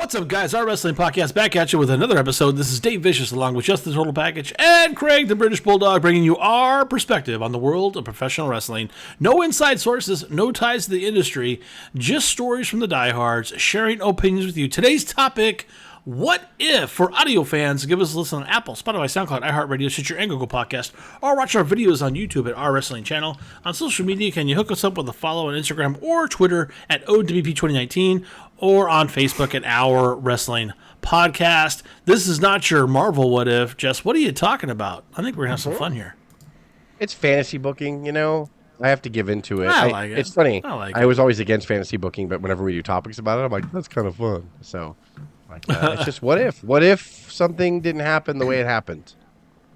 What's up, guys? Our Wrestling Podcast back at you with another episode. This is Dave Vicious along with Just the Total Package and Craig the British Bulldog, bringing you our perspective on the world of professional wrestling. No inside sources, no ties to the industry, just stories from the diehards, sharing opinions with you. Today's topic: what if? For audio fans, give us a listen on Apple, Spotify, Soundcloud, iHeartRadio, Stitcher, and Google Podcast, or watch our videos on YouTube at Our Wrestling Channel. On social media, can you hook us up with a follow on Instagram or Twitter at O.W.P 2019, or on Facebook at Our Wrestling Podcast. This is not your Marvel What If. Jess, what are you talking about? I think we're going to have some fun here. It's fantasy booking, you know. I have to give into it. I like it. It's funny. I was always against fantasy booking, but whenever we do topics about it, I'm like, that's kind of fun. So, it's just what if? What if something didn't happen the way it happened?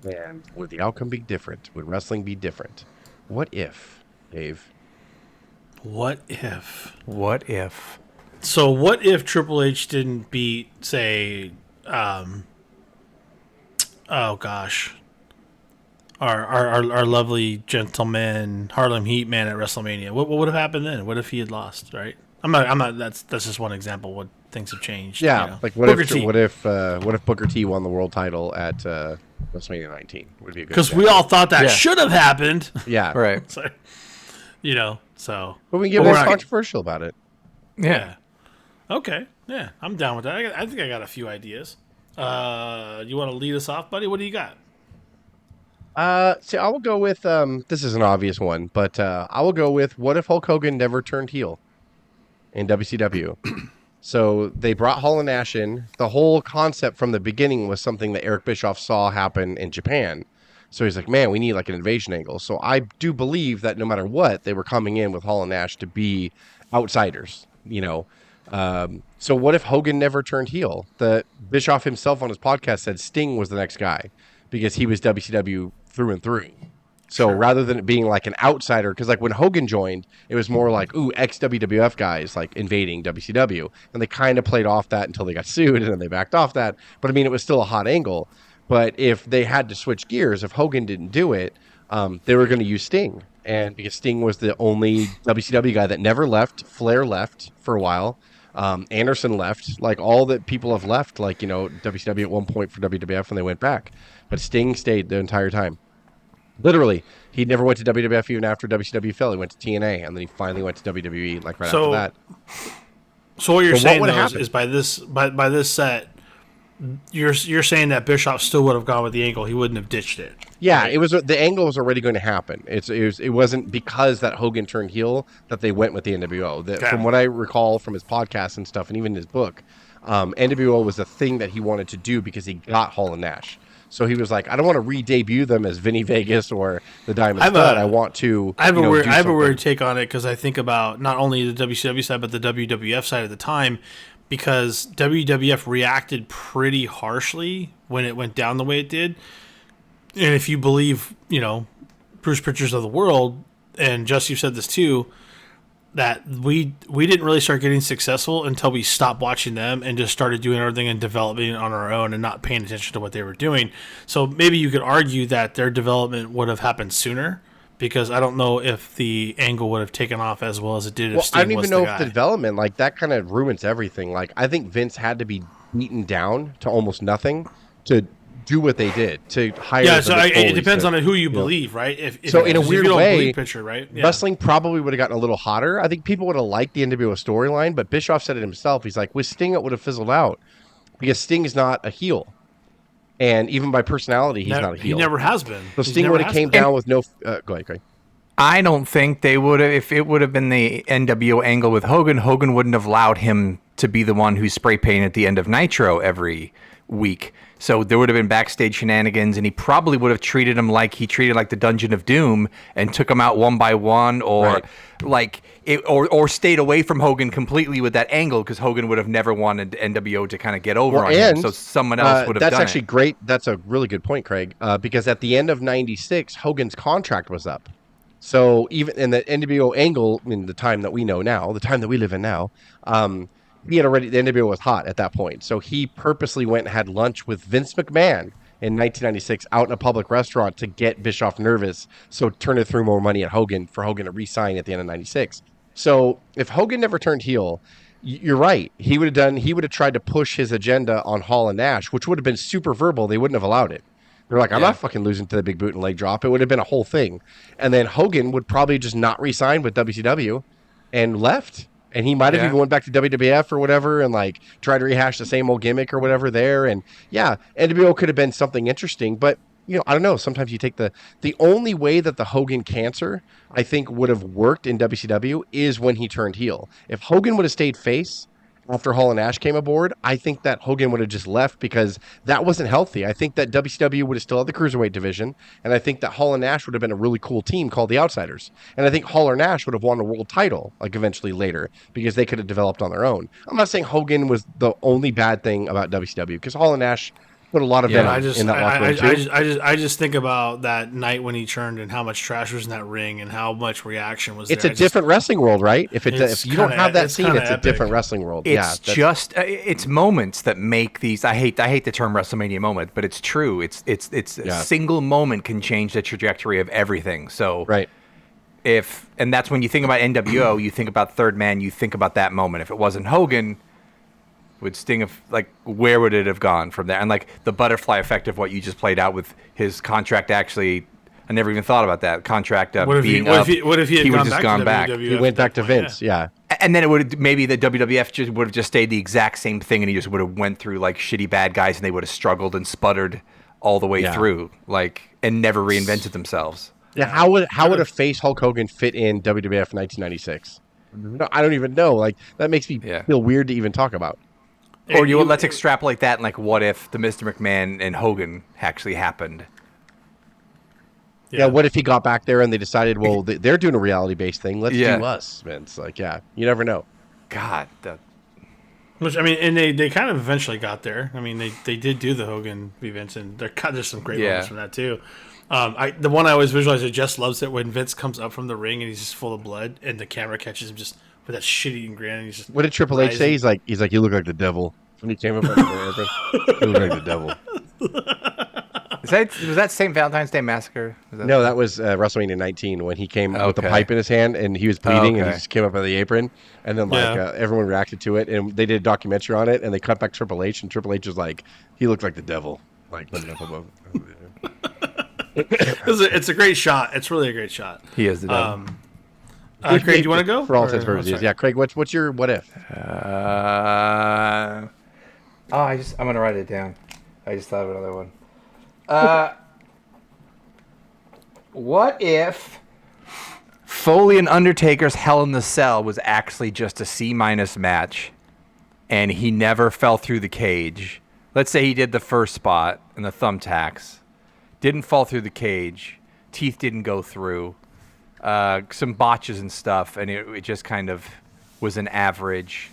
And would the outcome be different? Would wrestling be different? What if, Dave? What if? What if? So what if Triple H didn't beat, say, oh gosh, our lovely gentleman Harlem Heat man at WrestleMania? What would have happened then? What if he had lost? Right? I'm not. That's just one example. What things have changed. Yeah, you know? like what if Booker T won the world title at WrestleMania 19? Would be a good because we all thought that should have happened. Yeah, right. So, you know, so but we can get less controversial about it. Yeah. Okay. Yeah, I'm down with that. I think I got a few ideas. You want to lead us off, buddy? What do you got? So I will go with this is an obvious one, but I will go with what if Hulk Hogan never turned heel in WCW? So they brought Hall and Nash in. The whole concept from the beginning was something that Eric Bischoff saw happen in Japan. So he's like, man, we need like an invasion angle. So I do believe that no matter what, they were coming in with Hall and Nash to be outsiders, you know. So what if Hogan never turned heel? The Bischoff himself on his podcast said Sting was the next guy because he was WCW through and through. So rather than it being like an outsider, because like when Hogan joined, it was more like, ooh, ex-WWF guys like invading WCW. And they kind of played off that until they got sued and then they backed off that. But I mean, it was still a hot angle. But if they had to switch gears, if Hogan didn't do it, they were going to use Sting. And because Sting was the only WCW guy that never left, Flair left for a while. Anderson left, like all the people have left, like, you know, WCW at one point for WWF when they went back. But Sting stayed the entire time. Literally, he never went to WWF even after WCW fell. He went to TNA, and then he finally went to WWE like right after that. So what you're saying though is by this set, you're saying that Bischoff still would have gone with the angle. He wouldn't have ditched it. Yeah, right? It was the angle was already going to happen. It wasn't because that Hogan turned heel that they went with the NWO. From what I recall from his podcast and stuff, and even his book, NWO was the thing that he wanted to do because he got Hall and Nash. So he was like, I don't want to re-debut them as Vinny Vegas or the Diamond Stud. I want to. I have a weird take on it because I think about not only the WCW side but the WWF side at the time, because WWF reacted pretty harshly when it went down the way it did. And if you believe, you know, Bruce Pritchard's of the world, and Jess, you said this too, that we didn't really start getting successful until we stopped watching them and just started doing everything and developing on our own and not paying attention to what they were doing. So maybe you could argue that their development would have happened sooner, because I don't know if the angle would have taken off as well as it did if Sting was the guy. I don't even know if the development, like, that kind of ruins everything. Like, I think Vince had to be beaten down to almost nothing to do what they did, to hire. Yeah, so it depends on who you believe, right? If in a weird way, Picture, right? Yeah. Wrestling probably would have gotten a little hotter. I think people would have liked the NWO storyline, but Bischoff said it himself. He's like, with Sting, it would have fizzled out because Sting is not a heel. And even by personality, he's not a heel. He never has been. So Sting would have came down with no... go ahead, Craig. I don't think they would have... If it would have been the NWO angle with Hogan, Hogan wouldn't have allowed him to be the one who spray painted at the end of Nitro every week. So there would have been backstage shenanigans, and he probably would have treated him like he treated like the Dungeon of Doom and took him out one by one, or or stayed away from Hogan completely with that angle, because Hogan would have never wanted NWO to kind of get over on him. So someone else would have done it. That's actually great. That's a really good point, Craig, because at the end of '96, Hogan's contract was up. So even in the NWO angle, in the time that we know now, the time that we live in now, he had already, the NWO was hot at that point. So he purposely went and had lunch with Vince McMahon in 1996 out in a public restaurant to get Bischoff nervous. So Turner threw more money at Hogan for Hogan to re-sign at the end of 96. So if Hogan never turned heel, You're right. He would have tried to push his agenda on Hall and Nash, which would have been super verbal. They wouldn't have allowed it. They're like, I'm Yeah. not fucking losing to the big boot and leg drop. It would have been a whole thing. And then Hogan would probably just not re-sign with WCW and left. And he might have Yeah. even went back to WWF or whatever and like tried to rehash the same old gimmick or whatever there. And yeah, NWO could have been something interesting, but I don't know. Sometimes you take the only way that the Hogan cancer I think would have worked in WCW is when he turned heel. If Hogan would have stayed face after Hall and Nash came aboard, I think that Hogan would have just left because that wasn't healthy. I think that WCW would have still had the cruiserweight division, and I think that Hall and Nash would have been a really cool team called the Outsiders. And I think Hall or Nash would have won a world title like eventually later because they could have developed on their own. I'm not saying Hogan was the only bad thing about WCW because Hall and Nash put a lot of venom in that locker room too. I just think about that night when he turned and how much trash was in that ring and how much reaction was It's there. a different wrestling world, right? If you don't have that scene, it's a epic. different wrestling world. It's just it's moments that make these. I hate the term WrestleMania moment, but it's true. It's a single moment can change the trajectory of everything. So right. And that's when you think about NWO, you think about Third Man, you think about that moment. If it wasn't Hogan, would Sting have, like, where would it have gone from there? And like the butterfly effect of what you just played out with his contract. Actually, I never even thought about that contract being up. What if he had would have just gone back? He went back to Vince. Yeah. And then it would maybe the WWF would have just stayed the exact same thing, and he just would have went through like shitty bad guys, and they would have struggled and sputtered all the way through, like, and never reinvented themselves. Yeah. How would a face Hulk Hogan fit in WWF 1996? No, I don't even know. Like, that makes me feel weird to even talk about. Or let's extrapolate that, and like, what if the Mr. McMahon and Hogan actually happened? Yeah. What if he got back there and they decided, well, they're doing a reality-based thing. Let's do us, Vince. Like, you never know. God. Which, I mean, and they kind of eventually got there. I mean, they did do the Hogan v. Vince, and there's some great moments from that too. The one I always visualize, I just loves it when Vince comes up from the ring and he's just full of blood, and the camera catches him just with that shit-eating grin. And he's just what did Triple H say? He's like, you look like the devil. When he came up, you look like the devil. Was that St. Valentine's Day Massacre? No, that was WrestleMania 19 when he came with the pipe in his hand and he was bleeding and he just came up on the apron and then everyone reacted to it and they did a documentary on it and they cut back Triple H and Triple H was like, he looked like the devil. Like, it's a great shot. It's really a great shot. He is the devil. Craig, do you want to go? For all intents and purposes, yeah. Craig, what's your what if? I'm gonna write it down. I just thought of another one. What if Foley and Undertaker's Hell in the Cell was actually just a C- match, and he never fell through the cage? Let's say he did the first spot and the thumbtacks, didn't fall through the cage, teeth didn't go through, some botches and stuff, and it just kind of was an average.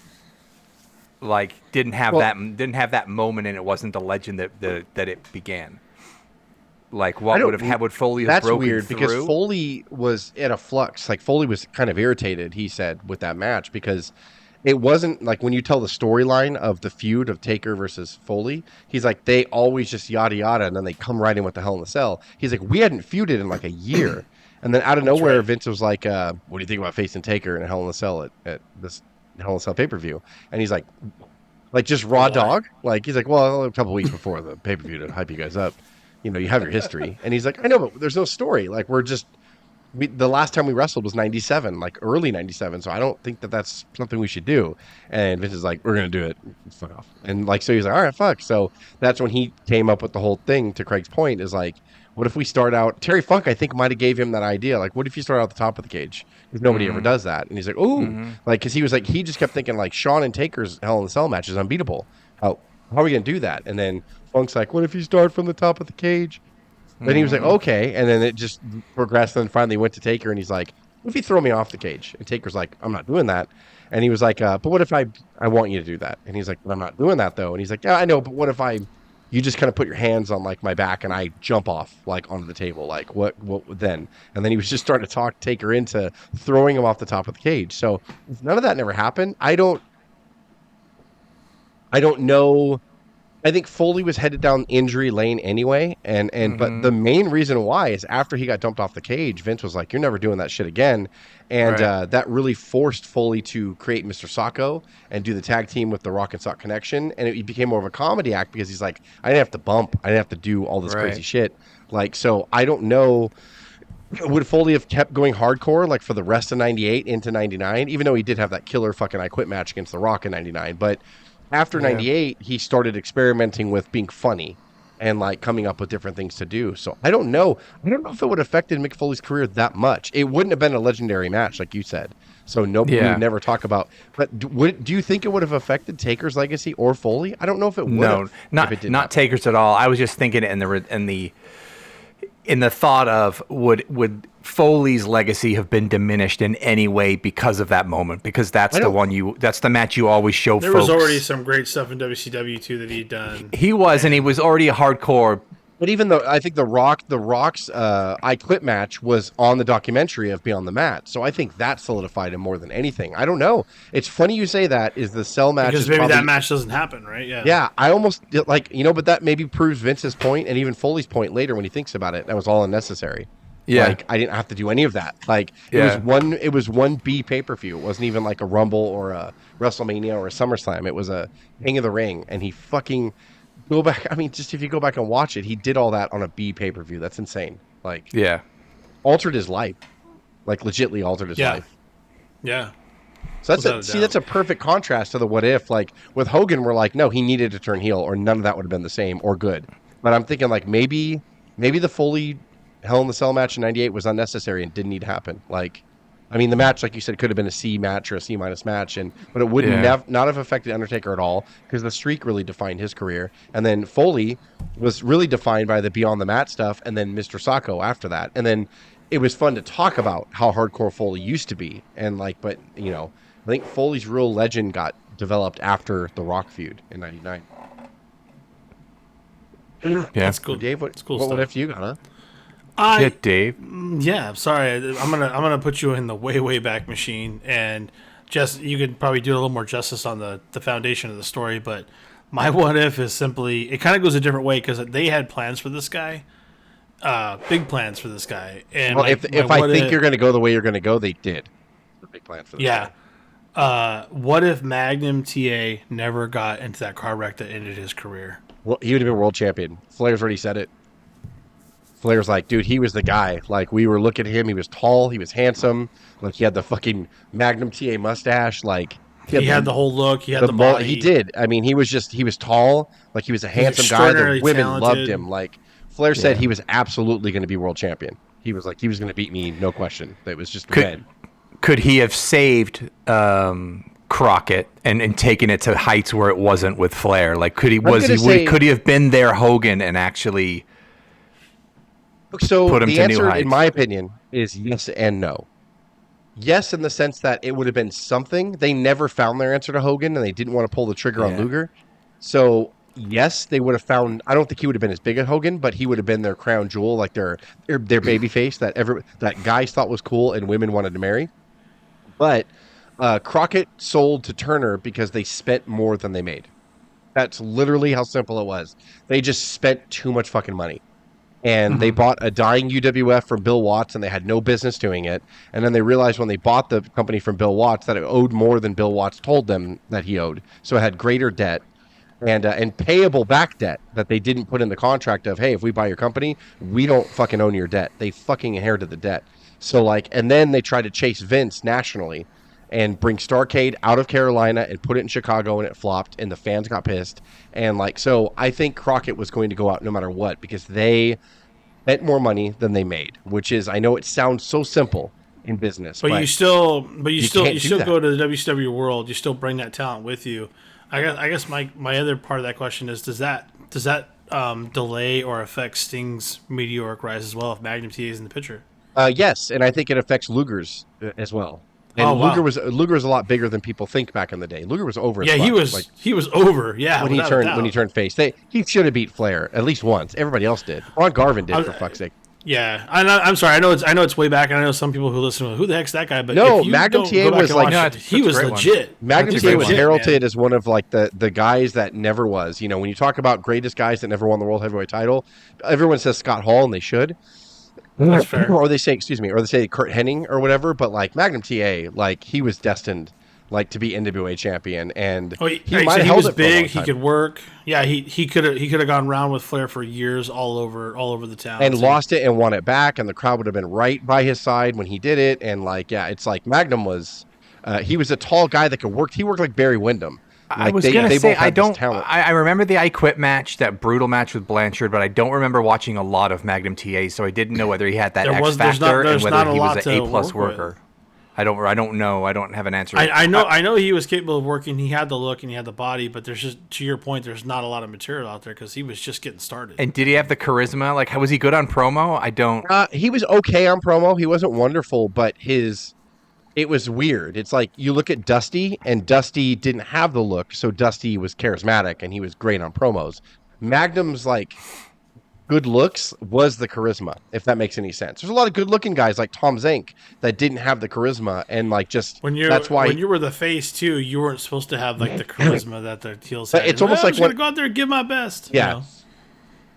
Like, didn't have that moment, and it wasn't the legend that it began. Like, would Foley have broken through? That's weird because Foley was at a flux. Like, Foley was kind of irritated, he said, with that match because it wasn't like when you tell the storyline of the feud of Taker versus Foley, he's like, they always just yada yada, and then they come right in with the Hell in the Cell. He's like, we hadn't feuded in like a year. And then out of nowhere, Vince was like, what do you think about facing Taker in a Hell in the Cell at this Hell in the Cell pay-per-view? And he's like just raw dog? Like, he's like, well, a couple weeks before the pay-per-view to hype you guys up. You know, you have your history. And he's like, I know, but there's no story. Like, the last time we wrestled was 97, like early 97. So I don't think that that's something we should do. And Vince is like, we're going to do it. Fuck off. And like, so he's like, all right, fuck. So that's when he came up with the whole thing, to Craig's point, is like, what if we start out, Terry Funk, I think, might have gave him that idea. Like, what if you start out at the top of the cage? Because nobody ever does that. And he's like, ooh. Like, because he was like, he just kept thinking, like, Shawn and Taker's Hell in the Cell match is unbeatable. How are we going to do that? And then Funk's like, what if you start from the top of the cage? Then he was like, okay. And then it just progressed and finally went to Taker. And he's like, what if you throw me off the cage? And Taker's like, I'm not doing that. And he was like, but what if I want you to do that? And he's like, well, I'm not doing that, though. And he's like, yeah, I know, but what if you just kind of put your hands on like my back and I jump off like onto the table? Like what then? And then he was just starting to talk Taker into throwing him off the top of the cage. So if none of that never happened, I don't know. I think Foley was headed down injury lane anyway, and but the main reason why is after he got dumped off the cage, Vince was like, "You're never doing that shit again," and that really forced Foley to create Mr. Socko and do the tag team with the Rock and Sock Connection, and it became more of a comedy act because he's like, "I didn't have to bump, I didn't have to do all this crazy shit." Like, so I don't know. Would Foley have kept going hardcore like for the rest of '98 into '99, even though he did have that killer fucking I Quit match against The Rock in '99, but after 98, he started experimenting with being funny and like coming up with different things to do. So I don't know. I don't know if it would have affected Mick Foley's career that much. It wouldn't have been a legendary match, like you said. So nobody would never talk about. But do you think it would have affected Taker's legacy or Foley? I don't know if it would. No, not Taker's at all. I was just thinking in the thought of would Foley's legacy have been diminished in any way because of that moment? Because that's the match you always show. There was already some great stuff in WCW too that he'd done. He was already a hardcore. But even though I think the Rock's I Quit match was on the documentary of Beyond the Mat, so I think that solidified him more than anything. I don't know. It's funny you say that. Is the Cell match because maybe that match doesn't happen, right? Yeah. Yeah, I almost like but that maybe proves Vince's point and even Foley's point later when he thinks about it. That was all unnecessary. Yeah, like I didn't have to do any of that. Like it was one B pay-per-view. It wasn't even like a Rumble or a WrestleMania or a SummerSlam. It was a King of the Ring, and he fucking. Go back. I mean, just if you go back and watch it, he did all that on a B pay-per-view. That's insane. Like, altered his life. Like, legitly altered his life. Yeah. So that's a perfect contrast to the What If. Like with Hogan, we're like, no, he needed to turn heel, or none of that would have been the same or good. But I'm thinking like maybe the Foley Hell in the Cell match in '98 was unnecessary and didn't need to happen. Like. I mean, the match, like you said, could have been a C match or a C- match, but it would not have affected Undertaker at all because the streak really defined his career. And then Foley was really defined by the Beyond the Mat stuff, and then Mr. Socko after that. And then it was fun to talk about how hardcore Foley used to be, and but I think Foley's real legend got developed after the Rock feud in '99. Yeah, that's cool. Dave, what stuff. What if you got, huh? Dave. Yeah, sorry. I'm gonna put you in the way back machine, and just you could probably do a little more justice on the foundation of the story. But my what if is simply it kind of goes a different way because they had plans for this guy, big plans for this guy. And well, if I think you're gonna go the way you're gonna go, they did. The big plans for this guy. What if Magnum TA never got into that car wreck that ended his career? Well, he would have been world champion. Flair's already said it. Flair's like, dude, he was the guy. Like, we were looking at him. He was tall. He was handsome. Like, he had the fucking Magnum TA mustache. Like, he had the whole look. He had the body. He did. I mean, he was tall. Like, he was a handsome guy. The women loved him. Like, Flair said he was absolutely going to be world champion. He was like, he was going to beat me, no question. It was just red. Could he have saved Crockett and taken it to heights where it wasn't with Flair? Like, could he have been there, Hogan, and actually... So the answer, in my opinion, is yes and no. Yes, in the sense that it would have been something. They never found their answer to Hogan, and they didn't want to pull the trigger on Luger. So yes, they would have found. I don't think he would have been as big as Hogan, but he would have been their crown jewel, like their baby face that guys thought was cool and women wanted to marry. But Crockett sold to Turner because they spent more than they made. That's literally how simple it was. They just spent too much fucking money. And they bought a dying UWF from Bill Watts, and they had no business doing it. And then they realized when they bought the company from Bill Watts that it owed more than Bill Watts told them that he owed. So it had greater debt and payable back debt that they didn't put in the contract of, hey, if we buy your company, we don't fucking own your debt. They fucking inherited the debt. So and then they tried to chase Vince nationally and bring Starrcade out of Carolina and put it in Chicago, and it flopped, and the fans got pissed. And so I think Crockett was going to go out no matter what because they spent more money than they made, which is, I know it sounds so simple in business, but you still go to the WCW world. You still bring that talent with you. I guess my other part of that question is, does that delay or affect Sting's meteoric rise as well if Magnum TA is in the picture? Yes, and I think it affects Luger's as well. And Luger was a lot bigger than people think back in the day. Luger was over. Yeah, he was over. Yeah, when he turned face, he should have beat Flair at least once. Everybody else did. Ron Garvin did, for fuck's sake. Yeah, I'm sorry. I know it's way back, and I know some people who listen. Who the heck's that guy? But No, if you Magnum don't TA go back was and like- watch No, it, he was that's a great one. legit. Magnum He's TA was legit, heralded man. as one of like the guys that never was. You know, when you talk about greatest guys that never won the world heavyweight title, everyone says Scott Hall, and they should. That's fair. Or they say, excuse me, or they say Kurt Hennig or whatever. But like Magnum TA, like he was destined like to be NWA champion, and He might have held was it for a long big. He time. could work. Yeah, he could have gone around with Flair for years, all over the town, and lost it and won it back, and the crowd would have been right by his side when he did it. And like, yeah, it's like Magnum was, he was a tall guy that could work. He worked like Barry Windham. I Like, was they gonna both say had this talent. I remember the I Quit match, that brutal match with Blanchard, but I don't remember watching a lot of Magnum TA, so I didn't know whether he had that There's X not- factor and there's whether not a he lot was an to A+ work with. worker. I don't know. I don't have an answer. I know he was capable of working. He had the look and he had the body, but there's just, to your point, there's not a lot of material out there because he was just getting started. And did he have the charisma? Like, how was he good on promo? I don't. He was okay on promo. He wasn't wonderful, but it was weird. It's like you look at Dusty, and Dusty didn't have the look, so Dusty was charismatic and he was great on promos. Magnum's like good looks was the charisma, if that makes any sense. There's a lot of good looking guys like Tom Zank that didn't have the charisma, and like just when you were the face too, you weren't supposed to have like the charisma that the heels had. But it's almost I'm like just gonna go out there and give my best. Yeah. You know?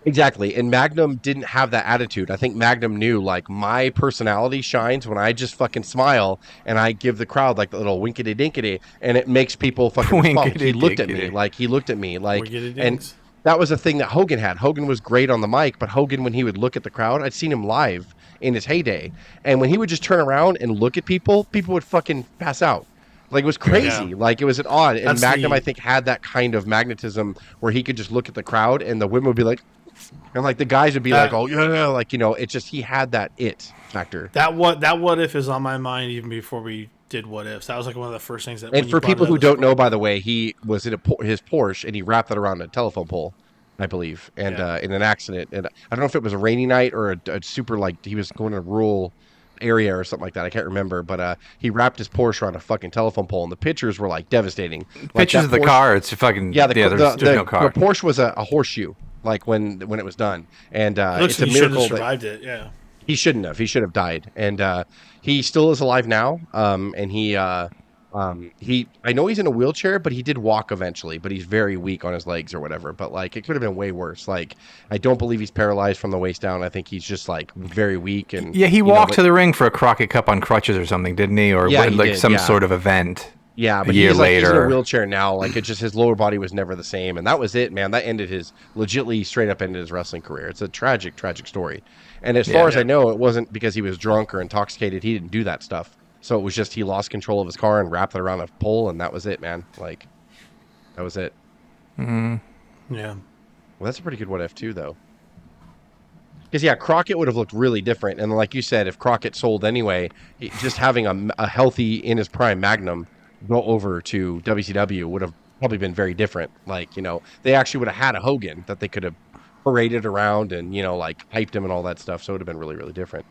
Exactly. And Magnum didn't have that attitude. I think Magnum knew, like, my personality shines when I just fucking smile and I give the crowd like the little winkety dinkety, and it makes people fucking respond. He looked at me like Winkety and dinks. that was a thing that Hogan had. Hogan was great on the mic, but Hogan, when he would look at the crowd, I'd seen him live in his heyday, and when he would just turn around and look at people, people would fucking pass out. Like, it was crazy. Yeah. Like, it was an odd. And That's Magnum, the- I think, had that kind of magnetism where he could just look at the crowd and the women would be like, and like the guys would be like, oh yeah, like, you know, it's just he had that it factor. That what if is on my mind even before we did what ifs. That was like one of the first things that. And for people who don't know, by the way, he was in his Porsche and he wrapped it around a telephone pole, I believe, and in an accident. And I don't know if it was a rainy night or a super, like, he was going to a rural area or something like that. I can't remember, but he wrapped his Porsche around a fucking telephone pole, and the pictures were like devastating. Like, Pictures of the Porsche, car, it's fucking there's no car. The Porsche was a horseshoe, like when it was done, and looks it's a like he should have miracle that survived it. Yeah. he shouldn't have. He should have died, and he still is alive now. And he I know he's in a wheelchair, but he did walk eventually. But he's very weak on his legs or whatever. But like, it could have been way worse. Like, I don't believe he's paralyzed from the waist down. I think he's just like very weak. And Yeah, he walked to the ring for a Crockett Cup on crutches or something, didn't he? Or Yeah, he like did, some yeah. sort of event. Yeah, but a year he's in a later. wheelchair now. Like, it just, his lower body was never the same, and that was it, man. That ended legitly straight up ended his wrestling career. It's a tragic, tragic story. And as far as I know, it wasn't because he was drunk or intoxicated. He didn't do that stuff. So it was just he lost control of his car and wrapped it around a pole, and that was it, man. Like, that was it. Yeah. Well, that's a pretty good what if too, though. Because yeah, Crockett would have looked really different, and like you said, if Crockett sold anyway, just having a healthy in his prime Magnum go over to WCW would have probably been very different. Like, you know, they actually would have had a Hogan that they could have paraded around and, you know, like hyped him and all that stuff. So it would have been really, really different.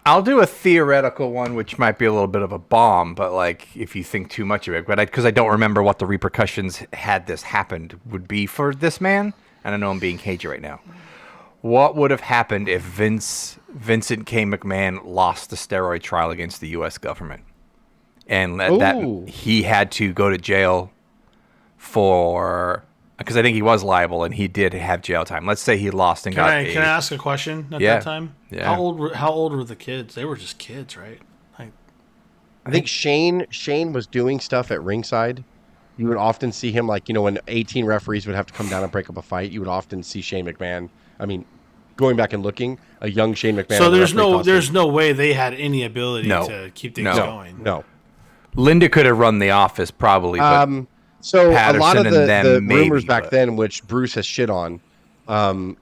I'll do a theoretical one, which might be a little bit of a bomb, but like if you think too much of it, but because I don't remember what the repercussions had this happened would be for this man, and I know I'm being cagey right now. What would have happened if Vincent K. McMahon lost the steroid trial against the U.S. government, and that he had to go to jail for? Because I think he was liable and he did have jail time. Let's say he lost and Can I ask a question at that time? Yeah. How old were the kids? They were just kids, right? Like, I think Shane was doing stuff at ringside. You would often see him, like, you know, when 18 referees would have to come down and break up a fight, you would often see Shane McMahon. I mean, going back and looking, a young Shane McMahon. So there's no way they had any ability to keep things going. No. Linda could have run the office probably, but so Patterson a lot of and the them rumors maybe, back but- then, which Bruce has shit on,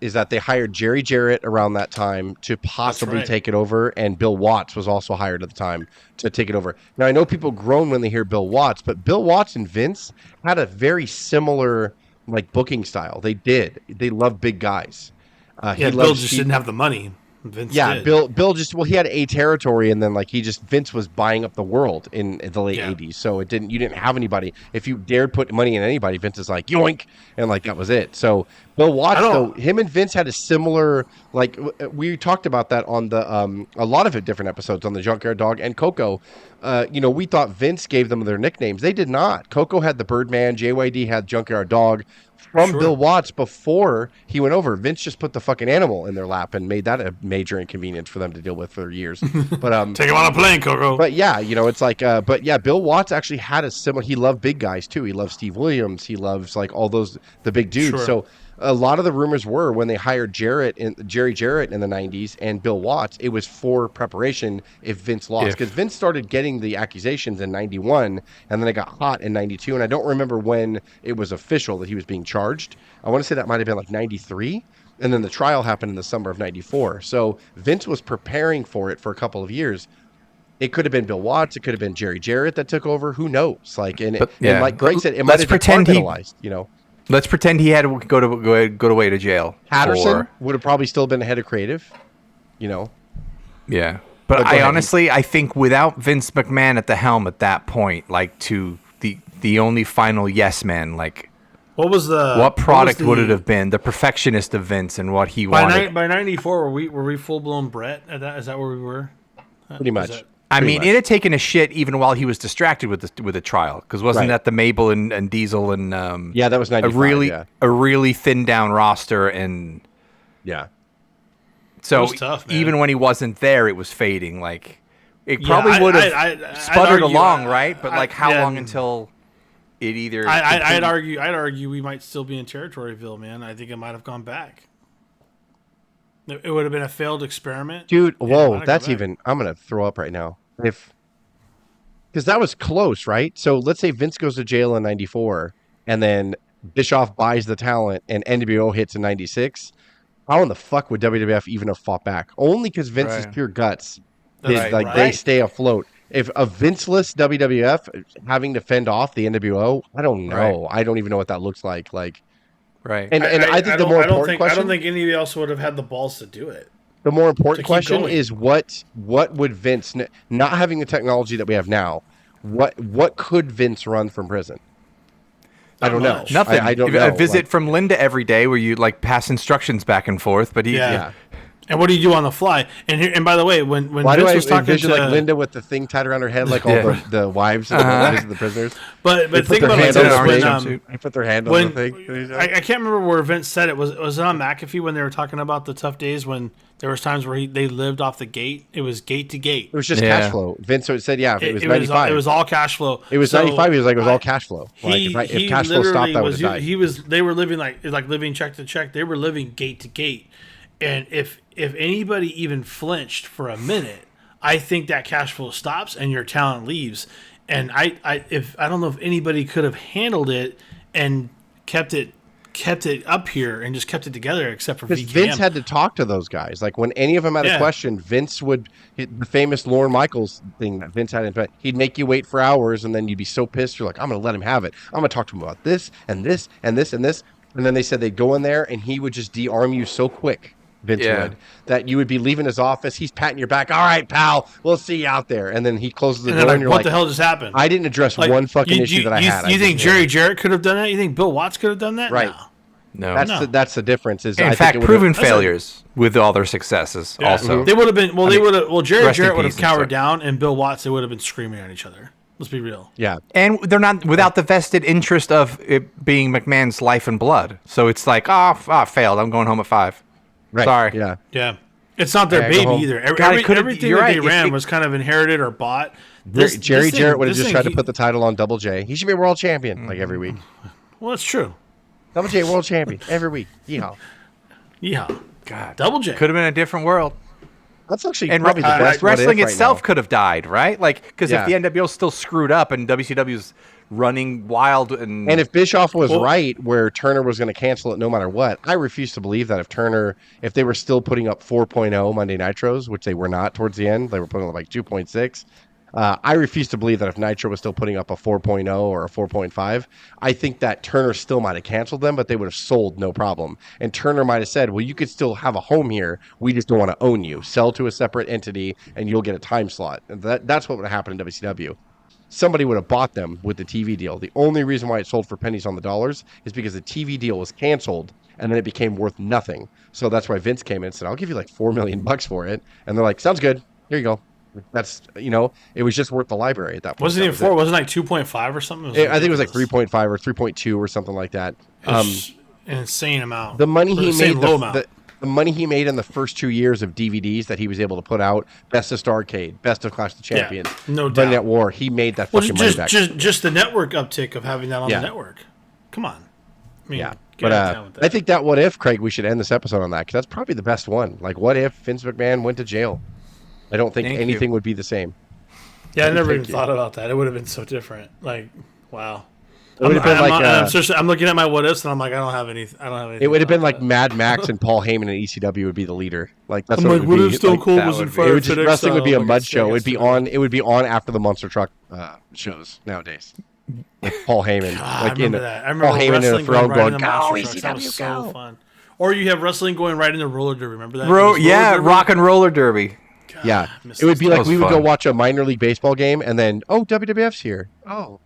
is that they hired Jerry Jarrett around that time to possibly take it over, and Bill Watts was also hired at the time to take it over. Now, I know people groan when they hear Bill Watts, but Bill Watts and Vince had a very similar, like, booking style. They did. They loved big guys. Bill just didn't have the money. Vince Yeah, did. Bill just he had a territory, and then like Vince was buying up the world in the late Yeah. '80s. So you didn't have anybody. If you dared put money in anybody, Vince is like yoink, and like that was it. So Bill Watts, though, him and Vince had a similar we talked about that on the a lot of different episodes on the Junkyard Dog and Coco. We thought Vince gave them their nicknames. They did not. Coco had the Birdman, JYD had Junkyard Dog. From Bill Watts before he went over, Vince just put the fucking animal in their lap and made that a major inconvenience for them to deal with for years. But take him on a plane, Coco. But yeah, it's like, but yeah, Bill Watts actually had a similar. He loved big guys too. He loves Steve Williams. He loves like all the big dudes. Sure. So a lot of the rumors were when they hired Jerry Jarrett in the '90s and Bill Watts, it was for preparation if Vince lost, because Vince started getting the accusations in '91, and then it got hot in '92, and I don't remember when it was official that he was being charged. I want to say that might have been like '93, and then the trial happened in the summer of '94. So Vince was preparing for it for a couple of years. It could have been Bill Watts. It could have been Jerry Jarrett that took over. Who knows? And like Greg said, it might have been compartmentalized. Let's pretend he had to go away to jail. Patterson would have probably still been the head of creative. Yeah, but I think without Vince McMahon at the helm at that point, like to the only final yes man, like what product would it have been? The perfectionist of Vince and what he wanted. By '94, were we full blown Brett at that? Is that where we were? Pretty much. I mean, it had taken a shit even while he was distracted with the trial, because wasn't that the Mabel and Diesel and that was 95, a really thinned down roster, and so was tough, man. Even when he wasn't there, it was fading. Like it probably would have sputtered along, right? But like how long until it either? I'd argue we might still be in Territoryville, man. I think it might have gone back. It would have been a failed experiment. Dude, whoa, that's even... I'm going to throw up right now. Because that was close, right? So let's say Vince goes to jail in 94, and then Bischoff buys the talent, and NWO hits in 96. How in the fuck would WWF even have fought back? Only because Vince's pure guts. They stay afloat. If a Vinceless WWF having to fend off the NWO, I don't know. I don't even know what that looks like. Right. And I think the more important question... I don't think anybody else would have had the balls to do it. The more important question is what would Vince, not having the technology that we have now, what could Vince run from prison? I don't know. Nothing. I don't know. A visit from Linda every day where you like pass instructions back and forth, but And what do you do on the fly? And by the way, when Why Vince do I was talking envision to like Linda with the thing tied around her head, like all the wives of the prisoners? But think about it like this: they put their hand on the thing. I can't remember where Vince said it. Was it on McAfee when they were talking about the tough days when there was times where they lived off the gate? It was gate to gate. It was just cash flow. Vince said, it was 95. It was all cash flow. It was 95. He was like, it was all cash flow. If cash flow stopped, I would have died. They were living like living check to check. They were living gate to gate. And if anybody even flinched for a minute, I think that cash flow stops and your talent leaves. And I don't know if anybody could have handled it and kept it up here and just kept it together except for VKM. Vince had to talk to those guys. Like when any of them had a question, Vince would hit the famous Lorne Michaels thing that Vince had. He'd make you wait for hours, and then you'd be so pissed. You're like, I'm going to let him have it. I'm going to talk to him about this and this and this and this. And then they said they'd go in there and he would just de-arm you so quick. Vince would, that you would be leaving his office. He's patting your back. All right, pal, we'll see you out there. And then he closes the door, and you're what like, the hell just happened? I didn't address one fucking issue that I had. You think Jerry Jarrett could have done that? You think Bill Watts could have done that? Right. No. That's the difference. Is in fact, proven failures with all their successes. Also, they would have been. Well, Jerry Jarrett would have cowered down, and Bill Watts, they would have been screaming at each other. Let's be real. Yeah. And they're not without the vested interest of it being McMahon's life and blood. So it's like, failed. I'm going home at 5. Right. Sorry. Yeah. It's not their baby either. Everything that they ran was kind of inherited or bought. Jerry Jarrett would have just tried to put the title on Double J. He should be a world champion like every week. Well, that's true. Double J world champion every week. Yeehaw. God. Double J. Could have been a different world. That's actually probably the best. Wrestling itself could have died, right? Like, because if the NWO still screwed up and WCW's running wild and if Bischoff was right where Turner was going to cancel it no matter what, I refuse to believe that if they were still putting up 4.0 Monday Nitros, which they were not towards the end, they were putting up like 2.6. I refuse to believe that if Nitro was still putting up a 4.0 or a 4.5, I think that Turner still might have canceled them, but they would have sold no problem. And Turner might have said, well, you could still have a home here. We just don't want to own you. Sell to a separate entity and you'll get a time slot. And that's what would have happened in WCW. Somebody would have bought them with the TV deal. The only reason why it sold for pennies on the dollars is because the TV deal was canceled and then it became worth nothing. So that's why Vince came in and said, I'll give you like $4 million for it. And they're like, sounds good. Here you go. That's, it was just worth the library at that point. Wasn't even 4? Wasn't it like 2.5 or something? I think it was like 3.5 or 3.2 or something like that. It's an insane amount. The money he made, the money he made in the first 2 years of DVDs that he was able to put out, Best of Starrcade, Best of Clash of Champions, no Monday doubt. Night War, he made that fucking money back. Just the network uptick of having that on the network. Come on. I mean, but I think that what if, Craig, we should end this episode on that because that's probably the best one. Like, what if Vince McMahon went to jail? I don't think anything would be the same. Yeah, I never even thought about that. It would have been so different. Like, wow. It would have been I'm looking at my what ifs and I'm like, I don't have any. It would have been like Mad Max and Paul Heyman and ECW would be the leader. Like that's what it would what be. if Stone Cold was in front of wrestling would be a mud show. It would be on after the Monster Truck shows nowadays. Like Paul Heyman, I remember that. I remember Paul Heyman in a throne going, "Go ECW, That was so fun." Or you have wrestling going right in the roller derby. Remember that? Rock and roller derby. God, yeah, it would be like we would fun. go watch a minor league baseball game, and then WWF's here. Oh,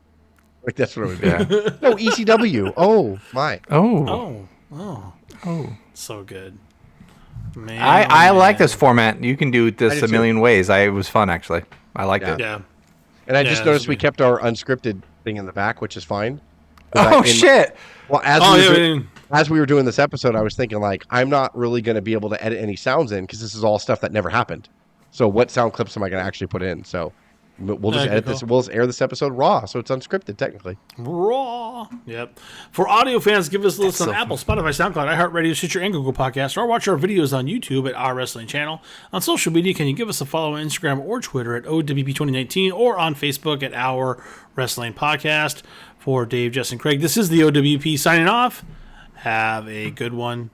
like that's what it would be. No ECW. Oh my. Oh. So good. Man, I like this format. You can do this a million ways. It was fun actually. I liked it. Yeah. And I just noticed we kept our unscripted thing in the back, which is fine. Shit. Well, as we were doing this episode, I was thinking like, I'm not really going to be able to edit any sounds in because this is all stuff that never happened. So what sound clips am I going to actually put in? So we'll just edit this. We'll just air this episode raw, so it's unscripted technically. Raw. Yep. For audio fans, give us a listen on Apple, Spotify, SoundCloud, iHeartRadio, Stitcher, and Google Podcasts, or watch our videos on YouTube at Our Wrestling Channel. On social media, can you give us a follow on Instagram or Twitter at O.W.P 2019 or on Facebook at Our Wrestling Podcast. For Dave, Justin, Craig, this is the O.W.P signing off. Have a good one.